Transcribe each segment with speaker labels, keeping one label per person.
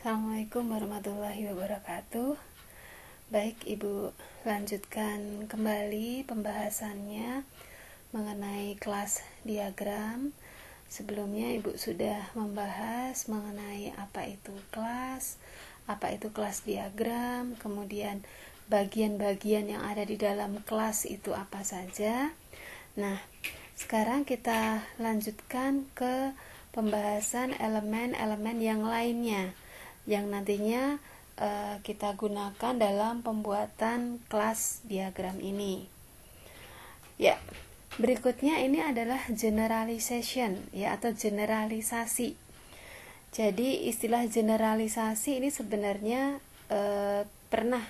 Speaker 1: Assalamualaikum warahmatullahi wabarakatuh. Baik, Ibu lanjutkan kembali pembahasannya mengenai kelas diagram. Sebelumnya Ibu sudah membahas mengenai apa itu kelas diagram, kemudian bagian-bagian yang ada di dalam kelas itu apa saja. Nah, sekarang kita lanjutkan ke pembahasan elemen-elemen yang lainnya yang nantinya kita gunakan dalam pembuatan kelas diagram ini. Ya, berikutnya ini adalah generalization ya, atau generalisasi. Jadi istilah generalisasi ini sebenarnya pernah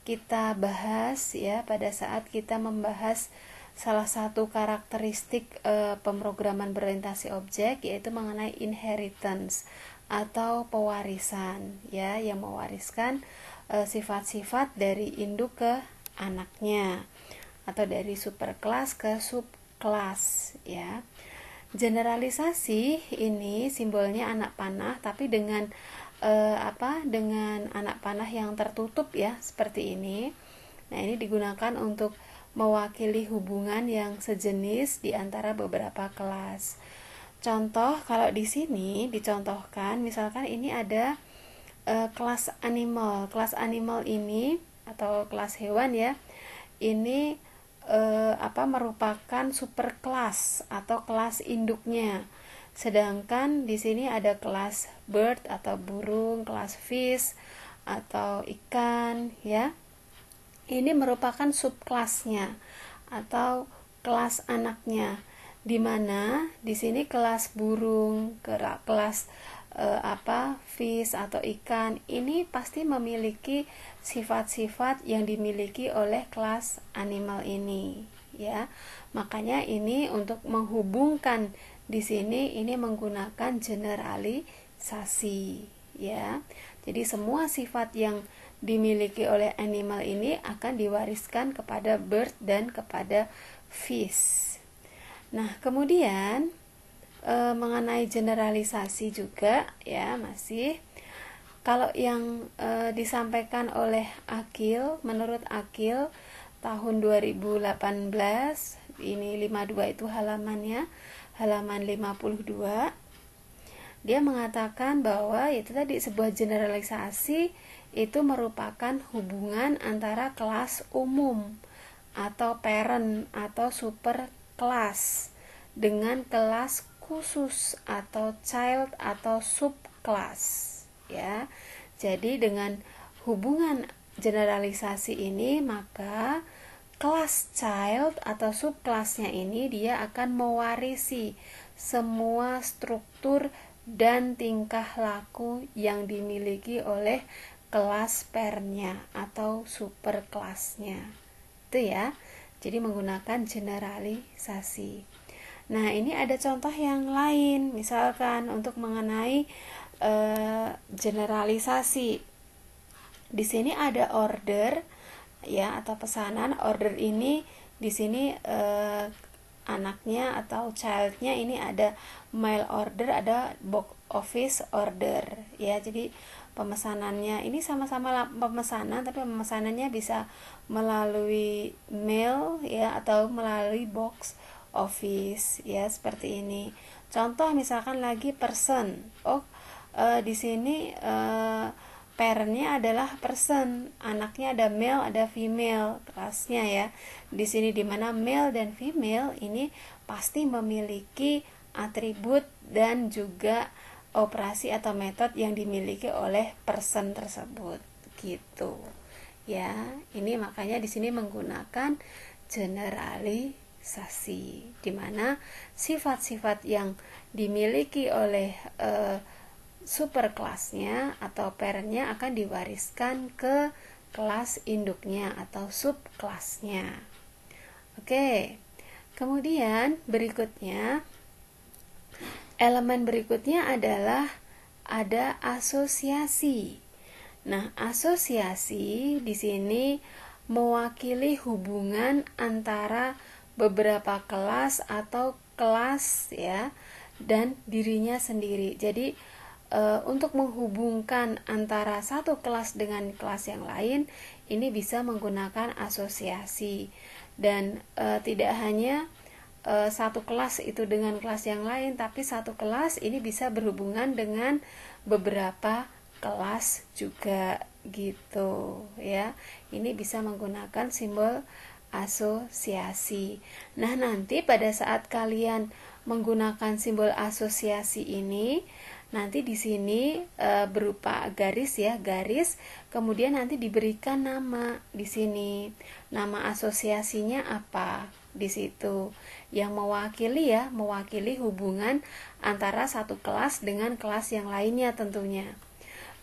Speaker 1: kita bahas ya pada saat kita membahas salah satu karakteristik pemrograman berorientasi objek, yaitu mengenai inheritance atau pewarisan ya, yang mewariskan sifat-sifat dari induk ke anaknya atau dari superkelas ke subkelas ya. Generalisasi ini simbolnya anak panah, tapi dengan dengan anak panah yang tertutup ya, seperti ini. Nah, ini digunakan untuk mewakili hubungan yang sejenis di antara beberapa kelas. Contoh, kalau di sini dicontohkan, misalkan ini ada kelas animal. Kelas animal ini atau kelas hewan ya, ini merupakan superkelas atau kelas induknya. Sedangkan di sini ada kelas bird atau burung, kelas fish atau ikan ya. Ini merupakan subkelasnya atau kelas anaknya, di mana di sini kelas burung, kelas fish atau ikan ini pasti memiliki sifat-sifat yang dimiliki oleh kelas animal ini ya. Makanya ini untuk menghubungkan di sini ini menggunakan generalisasi ya. Jadi semua sifat yang dimiliki oleh animal ini akan diwariskan kepada bird dan kepada fish. Nah, kemudian mengenai generalisasi juga ya, masih kalau yang disampaikan oleh Akil, menurut Akil tahun 2018, ini 52 itu halamannya, halaman 52, dia mengatakan bahwa itu tadi sebuah generalisasi itu merupakan hubungan antara kelas umum atau parent atau superkelas dengan kelas khusus atau child atau subkelas ya. Jadi dengan hubungan generalisasi ini, maka kelas child atau subkelasnya ini dia akan mewarisi semua struktur dan tingkah laku yang dimiliki oleh kelas parentnya atau superkelasnya itu ya. Jadi menggunakan generalisasi. Nah, ini ada contoh yang lain, misalkan untuk mengenai generalisasi. Di sini ada order ya, atau pesanan. Order ini di sini anaknya atau childnya ini ada mail order, ada box office order ya. Jadi pemesanannya ini sama-sama pemesanan, tapi pemesanannya bisa melalui mail ya atau melalui box office ya, seperti ini. Contoh misalkan lagi person. Di sini parentnya adalah person, anaknya ada male ada female kelasnya ya. Di sini dimana male dan female ini pasti memiliki atribut dan juga operasi atau metode yang dimiliki oleh person tersebut gitu ya. Ini makanya di sini menggunakan generalisasi, di mana sifat-sifat yang dimiliki oleh superkelasnya atau parentnya akan diwariskan ke kelas induknya atau subkelasnya. Oke, kemudian berikutnya, elemen berikutnya adalah ada asosiasi. Nah, asosiasi di sini mewakili hubungan antara beberapa kelas atau kelas ya dan dirinya sendiri. Jadi untuk menghubungkan antara satu kelas dengan kelas yang lain, ini bisa menggunakan asosiasi. Dan tidak hanya satu kelas itu dengan kelas yang lain, tapi satu kelas ini bisa berhubungan dengan beberapa kelas juga gitu ya. Ini bisa menggunakan simbol asosiasi. Nah, nanti pada saat kalian menggunakan simbol asosiasi ini, nanti di sini berupa garis ya, garis, kemudian nanti diberikan nama di sini. Nama asosiasinya apa? Di situ yang mewakili hubungan antara satu kelas dengan kelas yang lainnya tentunya.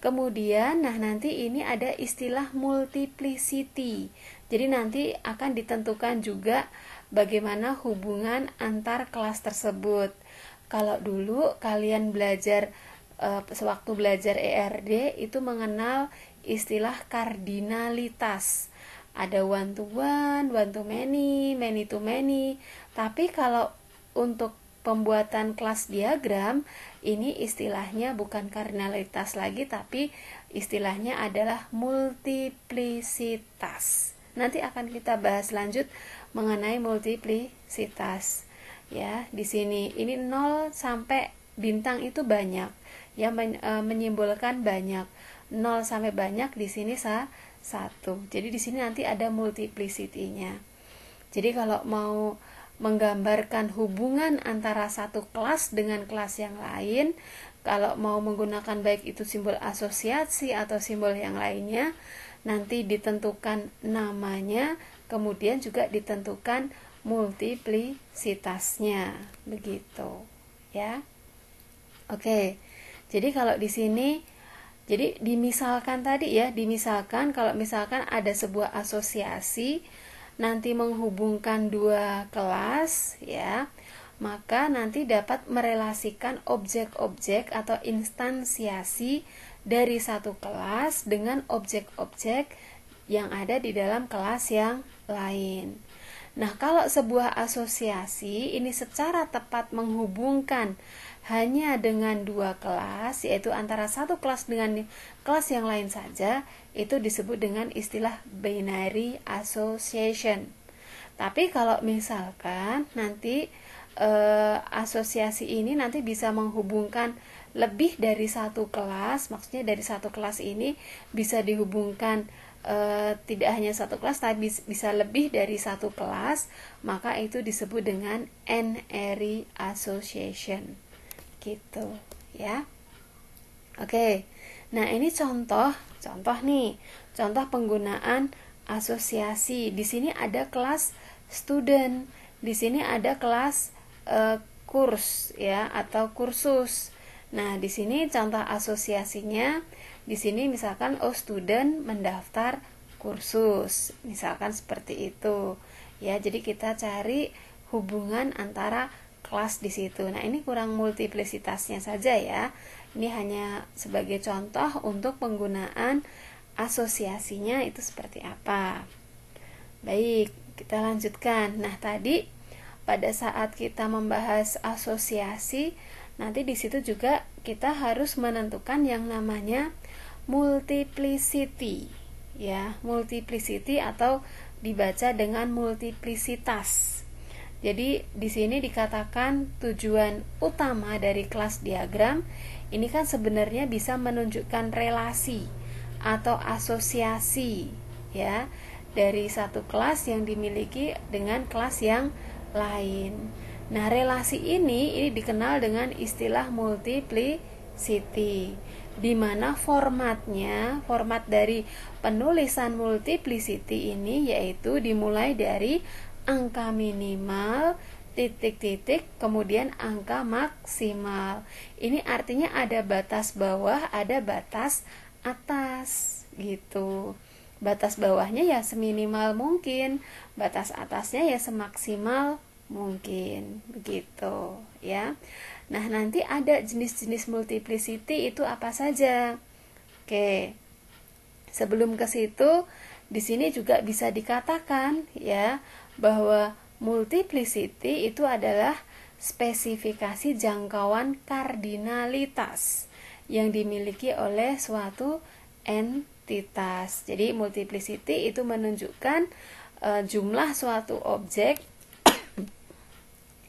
Speaker 1: Kemudian nanti ini ada istilah multiplicity. Jadi nanti akan ditentukan juga bagaimana hubungan antar kelas tersebut. Kalau dulu kalian belajar sewaktu belajar ERD itu mengenal istilah kardinalitas. Ada one to one to many, many to many. Tapi kalau untuk pembuatan kelas diagram, ini istilahnya bukan kardinalitas lagi, tapi istilahnya adalah multiplisitas. Nanti akan kita bahas lanjut mengenai multiplisitas. Ya, di sini ini 0 sampai bintang itu banyak, ya, menyimbolkan banyak. 0 sampai banyak di sini 1. Jadi di sini nanti ada multiplicity-nya. Jadi kalau mau menggambarkan hubungan antara satu kelas dengan kelas yang lain, kalau mau menggunakan baik itu simbol asosiasi atau simbol yang lainnya, nanti ditentukan namanya, kemudian juga ditentukan multiplisitasnya, begitu ya. Oke. Jadi kalau di sini, jadi dimisalkan tadi ya, dimisalkan kalau misalkan ada sebuah asosiasi nanti menghubungkan dua kelas ya, maka nanti dapat merelasikan objek-objek atau instansiasi dari satu kelas dengan objek-objek yang ada di dalam kelas yang lain. Nah, kalau sebuah asosiasi ini secara tepat menghubungkan hanya dengan dua kelas, yaitu antara satu kelas dengan kelas yang lain saja, itu disebut dengan istilah binary association. Tapi kalau misalkan nanti asosiasi ini nanti bisa menghubungkan lebih dari satu kelas, maksudnya dari satu kelas ini bisa dihubungkan tidak hanya satu kelas tapi bisa lebih dari satu kelas, maka itu disebut dengan n-ary association gitu ya. Oke. Nah, ini contoh nih, contoh penggunaan asosiasi. Di sini ada kelas student, di sini ada kelas kurs ya atau kursus. Nah, di sini contoh asosiasinya, di sini misalkan student mendaftar kursus, misalkan seperti itu. Ya, jadi kita cari hubungan antara kelas di situ. Nah, ini kurang multiplisitasnya saja ya. Ini hanya sebagai contoh untuk penggunaan asosiasinya itu seperti apa. Baik, kita lanjutkan. Nah, tadi pada saat kita membahas asosiasi, nanti di situ juga kita harus menentukan yang namanya multiplicity, ya, multiplicity atau dibaca dengan multiplisitas. Jadi di sini dikatakan tujuan utama dari kelas diagram ini kan sebenarnya bisa menunjukkan relasi atau asosiasi ya dari satu kelas yang dimiliki dengan kelas yang lain. Nah, relasi ini dikenal dengan istilah multiplicity, di mana format dari penulisan multiplicity ini yaitu dimulai dari angka minimal, titik-titik, kemudian angka maksimal. Ini artinya ada batas bawah, ada batas atas gitu. Batas bawahnya ya seminimal mungkin, batas atasnya ya semaksimal mungkin, begitu ya. Nah, nanti ada jenis-jenis multiplicity itu apa saja? Oke. Sebelum ke situ, di sini juga bisa dikatakan ya bahwa multiplicity itu adalah spesifikasi jangkauan kardinalitas yang dimiliki oleh suatu entitas. Jadi multiplicity itu menunjukkan jumlah suatu objek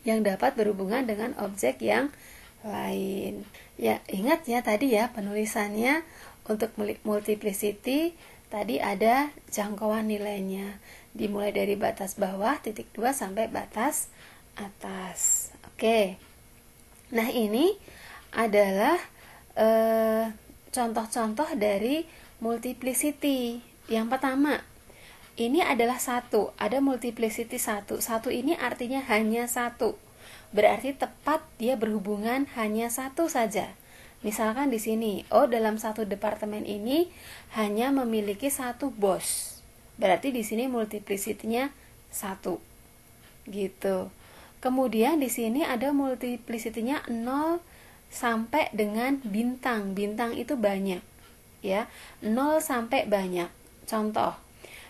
Speaker 1: yang dapat berhubungan dengan objek yang lain. Ya, ingat ya tadi ya penulisannya untuk multiplicity tadi ada jangkauan nilainya. Dimulai dari batas bawah titik 2 sampai batas atas. Oke. Nah, ini adalah contoh-contoh dari multiplicity. Yang pertama, ini adalah satu. Ada multiplicity satu. Satu ini artinya hanya satu. Berarti tepat dia berhubungan hanya satu saja. Misalkan di sini, dalam satu departemen ini hanya memiliki satu bos. Berarti di sini multiplicity-nya satu. Gitu. Kemudian di sini ada multiplicity-nya 0 sampai dengan bintang. Bintang itu banyak, ya. 0 sampai banyak. Contoh,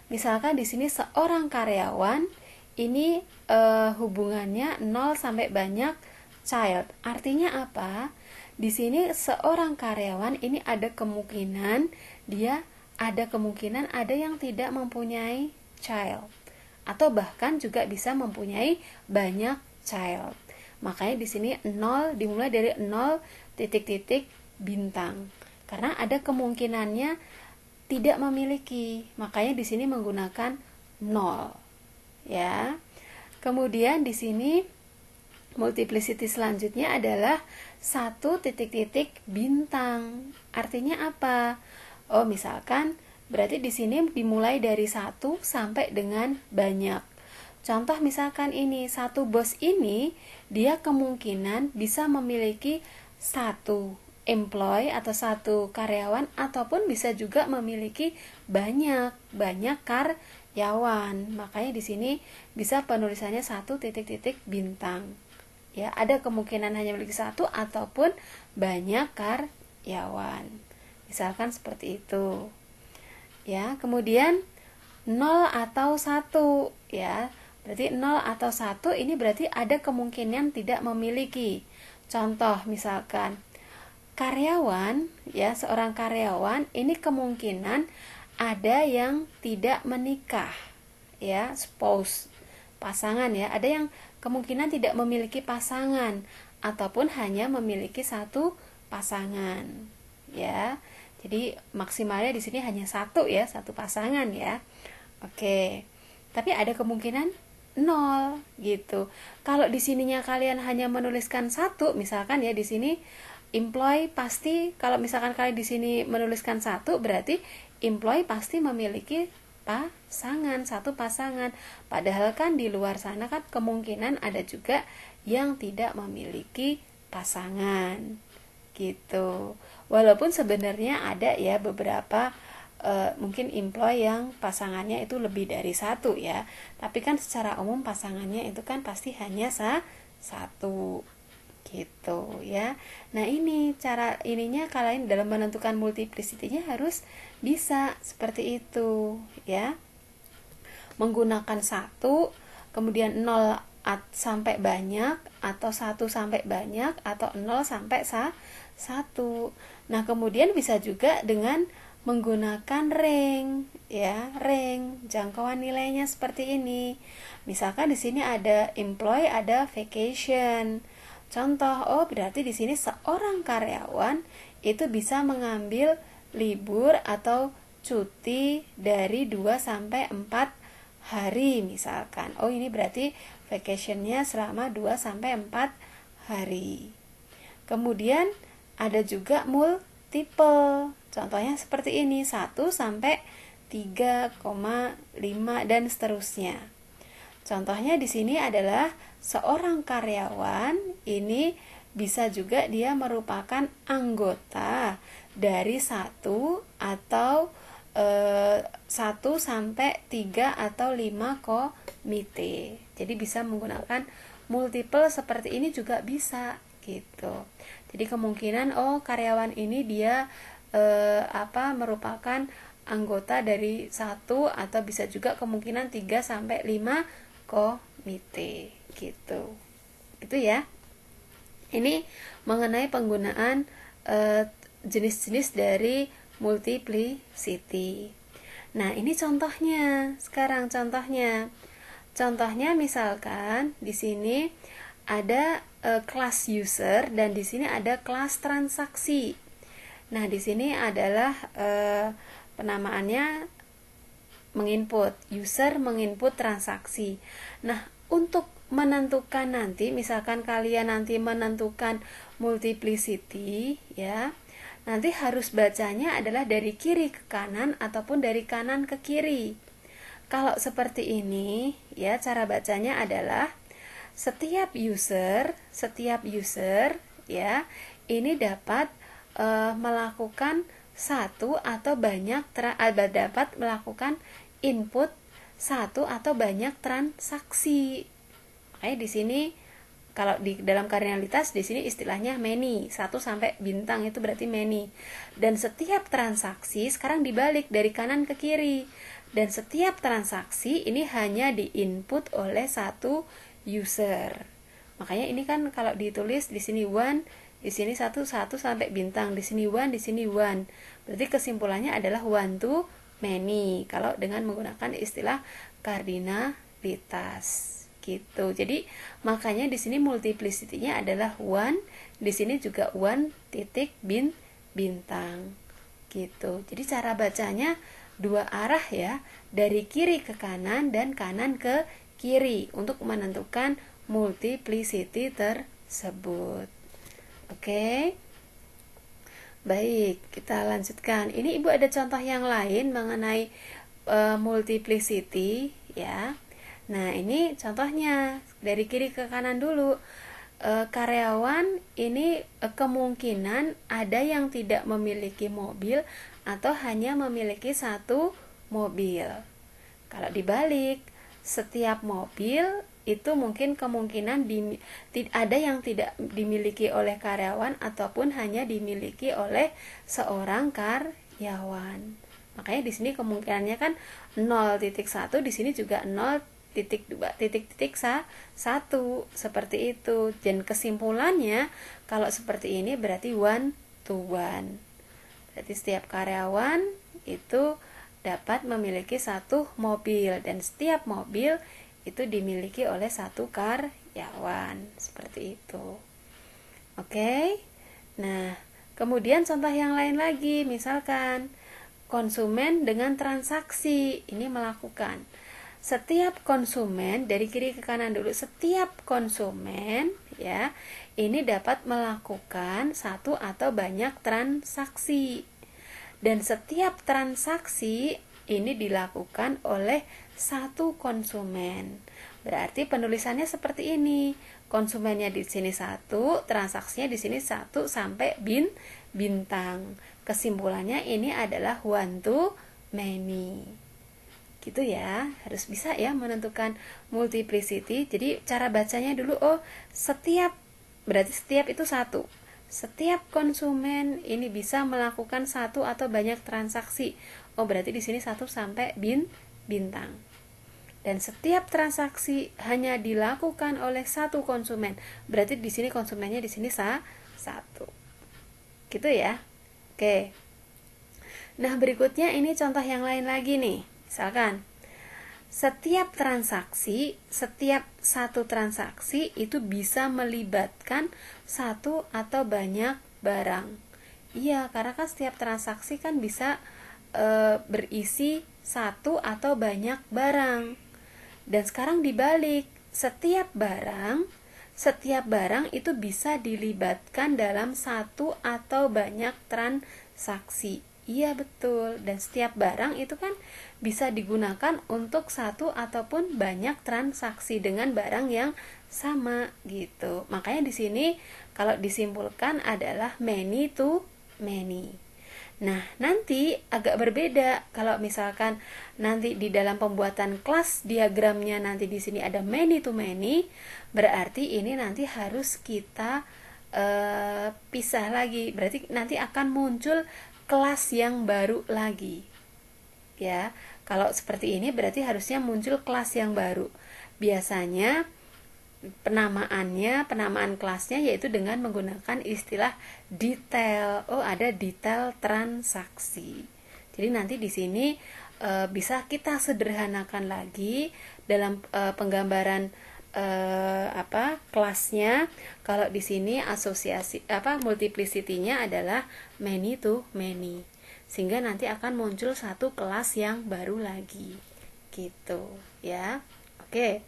Speaker 1: misalkan di sini seorang karyawan ini hubungannya 0 sampai banyak child. Artinya apa? Di sini seorang karyawan ini ada kemungkinan ada yang tidak mempunyai child, atau bahkan juga bisa mempunyai banyak child. Makanya di sini 0 dimulai dari 0 titik-titik bintang. Karena ada kemungkinannya tidak memiliki. Makanya di sini menggunakan 0. Ya. Kemudian di sini multiplicity selanjutnya adalah 1 titik-titik bintang. Artinya apa? Misalkan berarti di sini dimulai dari 1 sampai dengan banyak. Contoh misalkan ini, satu bos ini dia kemungkinan bisa memiliki 1 employee atau 1 karyawan, ataupun bisa juga memiliki banyak karyawan. Makanya di sini bisa penulisannya 1 titik-titik bintang. Ya, ada kemungkinan hanya memiliki 1 ataupun banyak karyawan. Misalkan seperti itu. Ya, kemudian 0 atau 1, ya. Berarti 0 atau 1 ini berarti ada kemungkinan tidak memiliki. Contoh misalkan karyawan, ya, seorang karyawan ini kemungkinan ada yang tidak menikah, ya, spouse, pasangan, ya. Ada yang kemungkinan tidak memiliki pasangan ataupun hanya memiliki 1 pasangan, ya. Jadi maksimalnya di sini hanya 1, ya, 1 pasangan, ya. Oke. Tapi ada kemungkinan 0 gitu. Kalau di sininya kalian hanya menuliskan 1, misalkan ya di sini employee pasti, kalau misalkan kalian di sini menuliskan 1, berarti employee pasti memiliki pasangan, 1 pasangan. Padahal kan di luar sana kan kemungkinan ada juga yang tidak memiliki pasangan. Gitu. Walaupun sebenarnya ada ya beberapa mungkin employee yang pasangannya itu lebih dari 1, ya. Tapi kan secara umum pasangannya itu kan pasti hanya 1. Gitu, ya. Nah, ini cara ininya kalian dalam menentukan multiplicity-nya harus bisa seperti itu, ya. Menggunakan 1, kemudian 0 sampai banyak, atau 1 sampai banyak, atau 0 sampai 1. Nah, kemudian bisa juga dengan menggunakan ring, ya, ring. Jangkauan nilainya seperti ini. Misalkan di sini ada employee, ada vacation. Contoh, berarti di sini seorang karyawan itu bisa mengambil libur atau cuti dari 2 sampai 4 hari misalkan. Ini berarti vacation-nya selama 2 sampai 4 hari. Kemudian ada juga multiple. Contohnya seperti ini, 1 sampai 3,5 dan seterusnya. Contohnya di sini adalah seorang karyawan ini bisa juga dia merupakan anggota dari 1 atau 1 sampai 3 atau 5 komite. Jadi bisa menggunakan multiple seperti ini juga bisa gitu. Jadi kemungkinan karyawan ini dia merupakan anggota dari 1 atau bisa juga kemungkinan 3 sampai 5 komite gitu. Itu ya. Ini mengenai penggunaan jenis-jenis dari multiplicity. Nah, ini contohnya. Sekarang contohnya. Contohnya misalkan di sini ada kelas user dan di sini ada kelas transaksi. Nah, di sini adalah penamaannya menginput, user menginput transaksi. Nah, untuk menentukan nanti, misalkan kalian nanti menentukan multiplicity, ya, nanti harus bacanya adalah dari kiri ke kanan ataupun dari kanan ke kiri. Kalau seperti ini, ya, cara bacanya adalah setiap user, ya, ini dapat melakukan satu atau banyak dapat melakukan input satu atau banyak transaksi. Makanya di sini kalau di dalam kardinalitas di sini istilahnya many, 1 sampai bintang itu berarti many. Dan setiap transaksi sekarang dibalik dari kanan ke kiri. Dan setiap transaksi ini hanya diinput oleh satu user. Makanya ini kan kalau ditulis di sini one, di sini 1 sampai bintang, di sini one, di sini one. Berarti kesimpulannya adalah one to many kalau dengan menggunakan istilah kardinalitas. Gitu. Jadi makanya di sini multiplicity-nya adalah one, di sini juga one titik bintang. Gitu. Jadi cara bacanya dua arah ya, dari kiri ke kanan dan kanan ke kiri untuk menentukan multiplicity tersebut. Oke. Baik, kita lanjutkan. Ini Ibu ada contoh yang lain mengenai multiplicity ya. Nah, ini contohnya dari kiri ke kanan dulu. Karyawan ini kemungkinan ada yang tidak memiliki mobil atau hanya memiliki satu mobil. Kalau dibalik, setiap mobil itu mungkin kemungkinan ada yang tidak dimiliki oleh karyawan ataupun hanya dimiliki oleh seorang karyawan. Makanya di sini kemungkinannya kan 0.1, di sini juga 0.2.1 seperti itu. Dan kesimpulannya kalau seperti ini berarti one to one. Berarti setiap karyawan itu dapat memiliki satu mobil dan setiap mobil itu dimiliki oleh satu karyawan. Seperti itu. Oke. Nah, kemudian contoh yang lain lagi, misalkan konsumen dengan transaksi ini melakukan. Setiap konsumen dari kiri ke kanan dulu, setiap konsumen ya, ini dapat melakukan satu atau banyak transaksi. Dan setiap transaksi ini dilakukan oleh satu konsumen. Berarti penulisannya seperti ini. Konsumennya di sini 1, transaksinya di sini 1 sampai bintang. Kesimpulannya ini adalah one to many. Gitu ya, harus bisa ya menentukan multiplicity. Jadi cara bacanya dulu, berarti setiap itu 1. Setiap konsumen ini bisa melakukan satu atau banyak transaksi. Berarti di sini 1 sampai bintang. Dan setiap transaksi hanya dilakukan oleh satu konsumen. Berarti di sini konsumennya di sini 1. Gitu ya. Oke. Nah, berikutnya ini contoh yang lain lagi nih. Misalkan setiap satu transaksi itu bisa melibatkan satu atau banyak barang. Iya, karena kan setiap transaksi kan bisa berisi satu atau banyak barang. Dan sekarang dibalik, setiap barang itu bisa dilibatkan dalam satu atau banyak transaksi. Iya betul, dan setiap barang itu kan bisa digunakan untuk satu ataupun banyak transaksi dengan barang yang sama gitu. Makanya di sini kalau disimpulkan adalah many to many. Nah, nanti agak berbeda kalau misalkan nanti di dalam pembuatan kelas diagramnya nanti di sini ada many to many, berarti ini nanti harus kita pisah lagi. Berarti nanti akan muncul kelas yang baru lagi. Ya, kalau seperti ini berarti harusnya muncul kelas yang baru. Biasanya penamaan kelasnya yaitu dengan menggunakan istilah detail. Oh, ada detail transaksi. Jadi nanti di sini bisa kita sederhanakan lagi dalam penggambaran kelasnya. Kalau di sini asosiasi multiplicity-nya adalah many to many. Sehingga nanti akan muncul satu kelas yang baru lagi. Gitu, ya. Oke.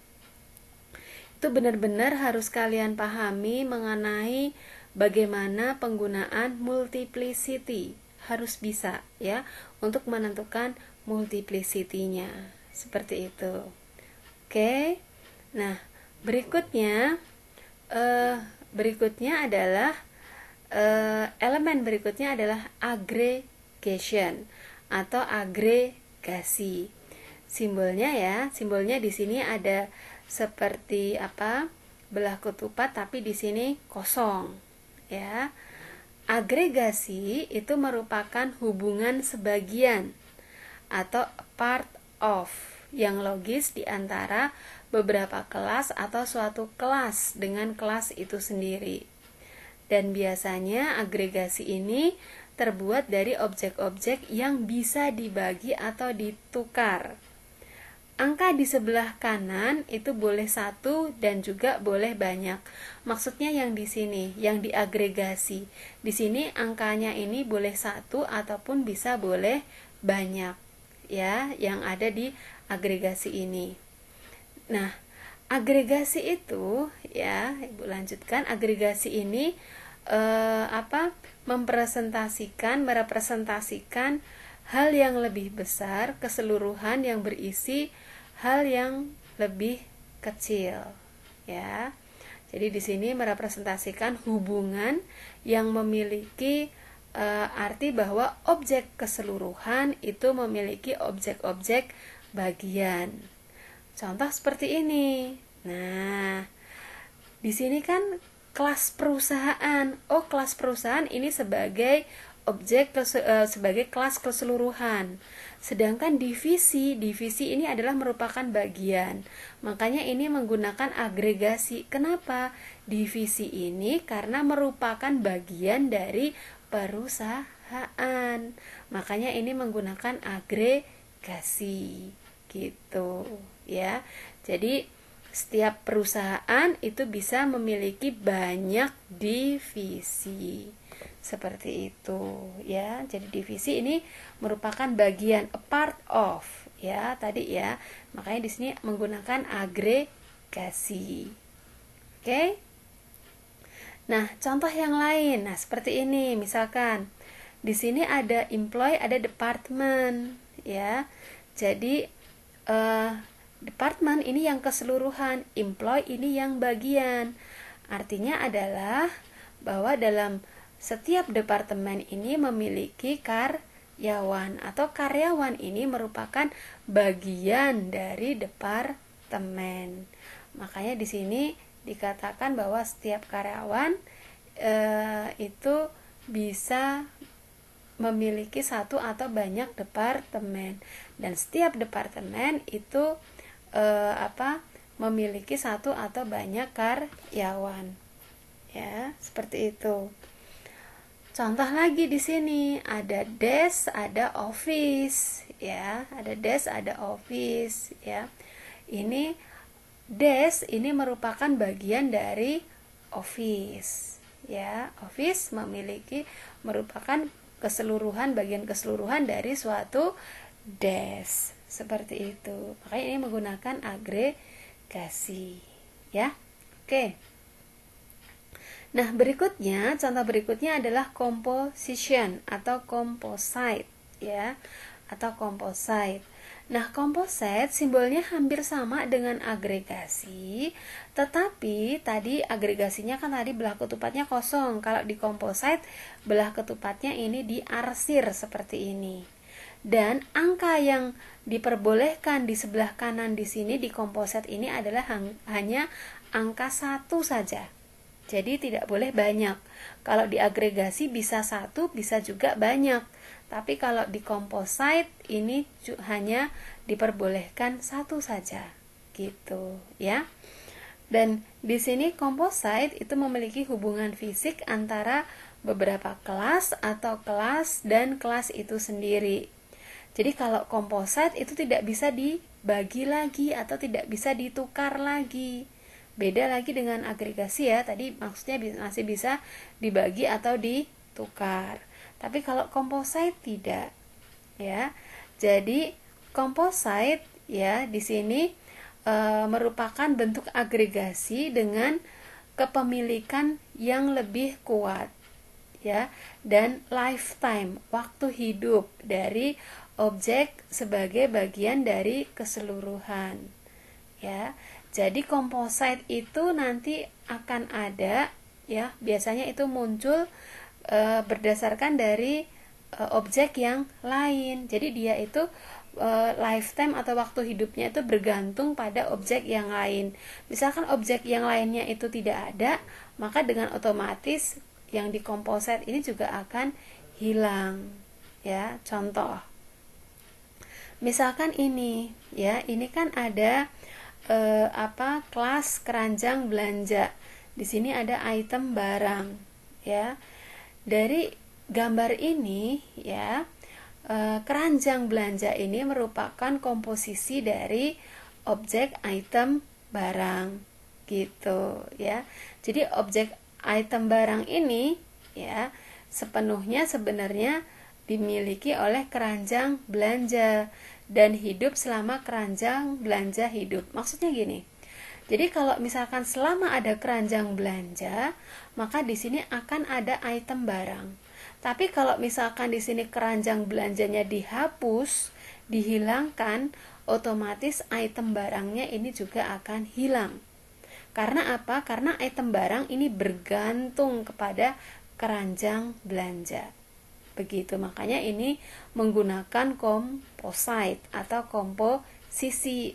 Speaker 1: Itu benar-benar harus kalian pahami mengenai bagaimana penggunaan multiplicity. Harus bisa ya untuk menentukan multiplicity-nya. Seperti itu. Oke. Nah, berikutnya adalah elemen berikutnya adalah aggregation atau agregasi. Simbolnya di sini ada seperti belah ketupat, tapi di sini kosong, ya. Agregasi itu merupakan hubungan sebagian atau part of yang logis di antara beberapa kelas atau suatu kelas dengan kelas itu sendiri. Dan biasanya agregasi ini terbuat dari objek-objek yang bisa dibagi atau ditukar. Angka di sebelah kanan itu boleh satu dan juga boleh banyak. Maksudnya yang di sini, yang diagregasi. Di sini angkanya ini boleh satu ataupun bisa boleh banyak, ya, yang ada di agregasi ini. Nah, agregasi itu, ya, Ibu lanjutkan. Agregasi ini merepresentasikan hal yang lebih besar, keseluruhan yang berisi hal yang lebih kecil, ya. Jadi di sini merepresentasikan hubungan yang memiliki arti bahwa objek keseluruhan itu memiliki objek-objek bagian. Contoh seperti ini. Nah, di sini kan kelas perusahaan. Oh, kelas perusahaan ini sebagai sebagai kelas keseluruhan. Sedangkan divisi ini adalah merupakan bagian. Makanya ini menggunakan agregasi. Kenapa? Divisi ini karena merupakan bagian dari perusahaan. Makanya ini menggunakan agregasi. Gitu, ya. Jadi setiap perusahaan itu bisa memiliki banyak divisi. Seperti itu, ya. Jadi divisi ini merupakan bagian, a part of, ya, tadi ya. Makanya di sini menggunakan agregasi. Oke? Nah, contoh yang lain. Nah, seperti ini, misalkan di sini ada employee, ada department, ya. Jadi department ini yang keseluruhan, employee ini yang bagian. Artinya adalah bahwa dalam setiap departemen ini memiliki karyawan atau karyawan ini merupakan bagian dari departemen. Makanya di sini dikatakan bahwa setiap karyawan itu bisa memiliki satu atau banyak departemen, dan setiap departemen itu memiliki satu atau banyak karyawan. Ya, seperti itu. Contoh lagi di sini ada desk, ada office, ya, ada desk, ada office, ya. Ini desk ini merupakan bagian dari office, ya. Office merupakan bagian keseluruhan dari suatu desk, seperti itu. Makanya ini menggunakan agregasi, ya. Oke. Nah, contoh berikutnya adalah composition atau composite, ya, atau composite. Nah, composite simbolnya hampir sama dengan agregasi, tetapi tadi agregasinya kan tadi belah ketupatnya kosong. Kalau di composite belah ketupatnya ini diarsir seperti ini. Dan angka yang diperbolehkan di sebelah kanan di sini di composite ini adalah hanya angka 1 saja. Jadi tidak boleh banyak. Kalau di agregasi bisa 1, bisa juga banyak. Tapi kalau di composite ini hanya diperbolehkan 1 saja. Gitu, ya. Dan di sini composite itu memiliki hubungan fisik antara beberapa kelas atau kelas dan kelas itu sendiri. Jadi kalau composite itu tidak bisa dibagi lagi atau tidak bisa ditukar lagi. Beda lagi dengan agregasi ya, tadi maksudnya masih bisa dibagi atau ditukar. Tapi kalau composite tidak, ya. Jadi composite ya di sini merupakan bentuk agregasi dengan kepemilikan yang lebih kuat, ya, dan lifetime, waktu hidup dari objek sebagai bagian dari keseluruhan, ya. Jadi composite itu nanti akan ada, ya, biasanya itu muncul berdasarkan dari objek yang lain. Jadi dia itu lifetime atau waktu hidupnya itu bergantung pada objek yang lain. Misalkan objek yang lainnya itu tidak ada, maka dengan otomatis yang di composite ini juga akan hilang, ya. Contoh, misalkan ini, ya, ini kan ada kelas keranjang belanja. Di sini ada item barang, ya. Dari gambar ini, ya, keranjang belanja ini merupakan komposisi dari objek item barang, gitu, ya. Jadi objek item barang ini, ya, sepenuhnya sebenarnya dimiliki oleh keranjang belanja dan hidup selama keranjang belanja hidup. Maksudnya gini. Jadi kalau misalkan selama ada keranjang belanja, maka di sini akan ada item barang. Tapi kalau misalkan di sini keranjang belanjanya dihapus, dihilangkan, otomatis item barangnya ini juga akan hilang. Karena apa? Karena item barang ini bergantung kepada keranjang belanja. Begitu, makanya ini menggunakan composite atau komposisi.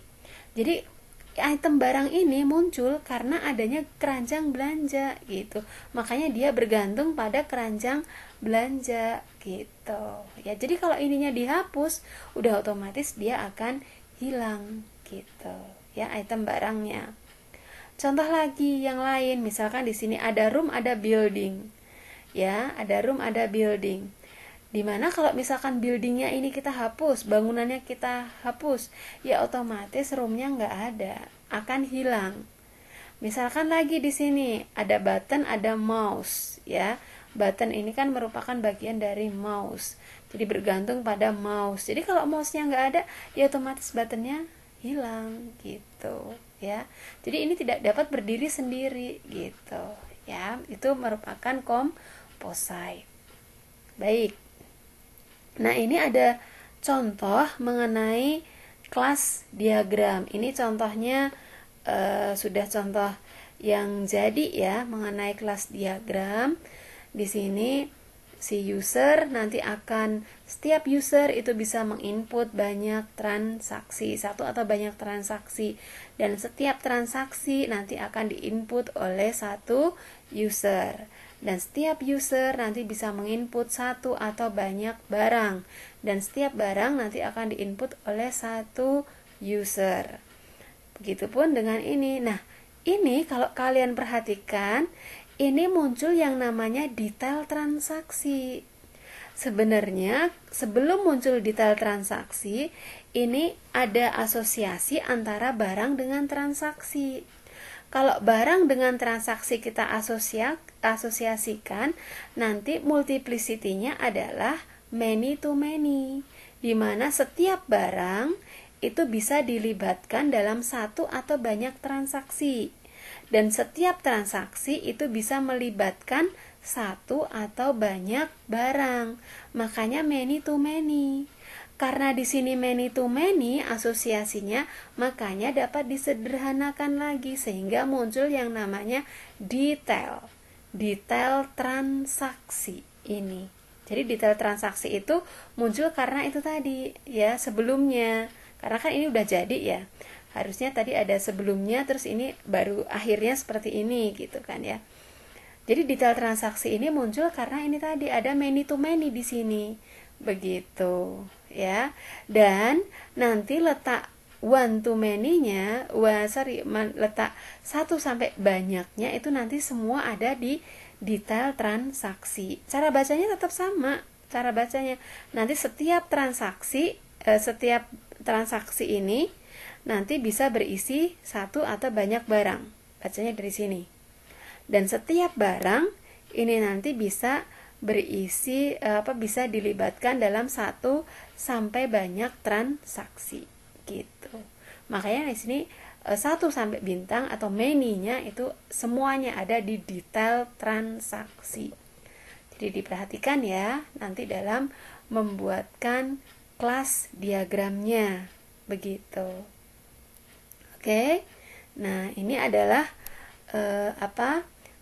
Speaker 1: Jadi item barang ini muncul karena adanya keranjang belanja, gitu. Makanya dia bergantung pada keranjang belanja, gitu, ya. Jadi kalau ininya dihapus, udah otomatis dia akan hilang, gitu, ya, item barangnya. Contoh lagi yang lain, misalkan di sini ada room, ada building, ya, ada room, ada building. Dimana kalau misalkan buildingnya ini kita hapus, bangunannya kita hapus, ya otomatis roomnya nggak ada, akan hilang. Misalkan lagi di sini ada button, ada mouse, ya. Button ini kan merupakan bagian dari mouse, jadi bergantung pada mouse. Jadi kalau mouse-nya nggak ada, ya otomatis buttonnya hilang, gitu, ya. Jadi ini tidak dapat berdiri sendiri, gitu, ya. Itu merupakan composite. Baik. Nah, ini ada contoh mengenai kelas diagram. Ini contohnya sudah contoh yang jadi, ya, mengenai kelas diagram. Di sini si user nanti akan, setiap user itu bisa menginput banyak transaksi, satu atau banyak transaksi, dan setiap transaksi nanti akan diinput oleh satu user. Dan setiap user nanti bisa menginput satu atau banyak barang, dan setiap barang nanti akan diinput oleh satu user. Begitupun dengan ini. Nah, ini kalau kalian perhatikan, ini muncul yang namanya detail transaksi. Sebenarnya sebelum muncul detail transaksi, ini ada asosiasi antara barang dengan transaksi. Kalau barang dengan transaksi kita asosiasikan, nanti multiplicity-nya adalah many to many, di mana setiap barang itu bisa dilibatkan dalam satu atau banyak transaksi, dan setiap transaksi itu bisa melibatkan satu atau banyak barang. Makanya many to many. Karena di sini many to many asosiasinya, makanya dapat disederhanakan lagi sehingga muncul yang namanya detail transaksi ini. Jadi detail transaksi itu muncul karena itu tadi, ya, sebelumnya. Karena kan ini udah jadi, ya. Harusnya tadi ada sebelumnya, terus ini baru akhirnya seperti ini, gitu kan, ya. Jadi detail transaksi ini muncul karena ini tadi ada many to many di sini. Begitu, ya. Dan nanti letak one to many-nya, letak 1 sampai banyaknya itu nanti semua ada di detail transaksi. Cara bacanya tetap sama. Cara bacanya nanti setiap transaksi ini nanti bisa berisi 1 atau banyak barang. Bacanya dari sini. Dan setiap barang ini nanti bisa berisi bisa dilibatkan dalam 1 sampai banyak transaksi gitu. Makanya di sini 1 sampai bintang atau many-nya itu semuanya ada di detail transaksi. Jadi diperhatikan ya nanti dalam membuatkan kelas diagramnya begitu. Oke. Nah, ini adalah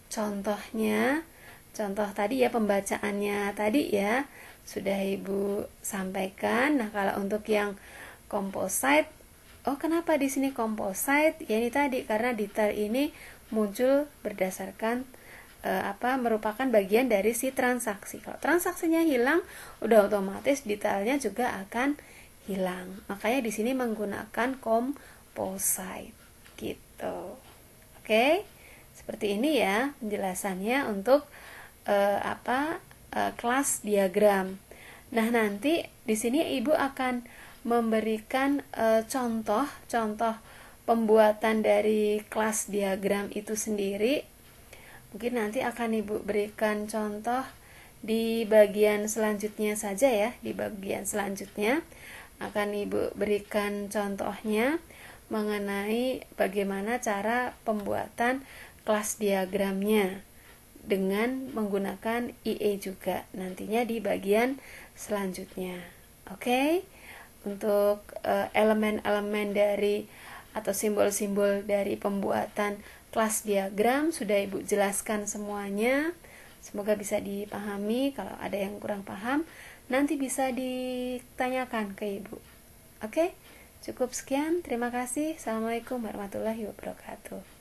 Speaker 1: contohnya. Contoh tadi ya, pembacaannya tadi ya sudah Ibu sampaikan. Nah, kalau untuk yang composite, kenapa di sini composite? Ya ini tadi karena detail ini muncul berdasarkan merupakan bagian dari si transaksi. Kalau transaksinya hilang, udah otomatis detailnya juga akan hilang. Makanya di sini menggunakan composite gitu. Oke, seperti ini ya penjelasannya untuk kelas diagram. Nah, nanti di sini Ibu akan memberikan contoh pembuatan dari kelas diagram itu sendiri. Mungkin nanti akan Ibu berikan contoh di bagian selanjutnya saja ya. Di bagian selanjutnya akan Ibu berikan contohnya mengenai bagaimana cara pembuatan kelas diagramnya dengan menggunakan IE juga nantinya di bagian selanjutnya. Oke. Untuk elemen-elemen dari atau simbol-simbol dari pembuatan kelas diagram sudah Ibu jelaskan semuanya. Semoga bisa dipahami. Kalau ada yang kurang paham, nanti bisa ditanyakan ke Ibu. Oke, cukup sekian. Terima kasih. Assalamualaikum warahmatullahi wabarakatuh.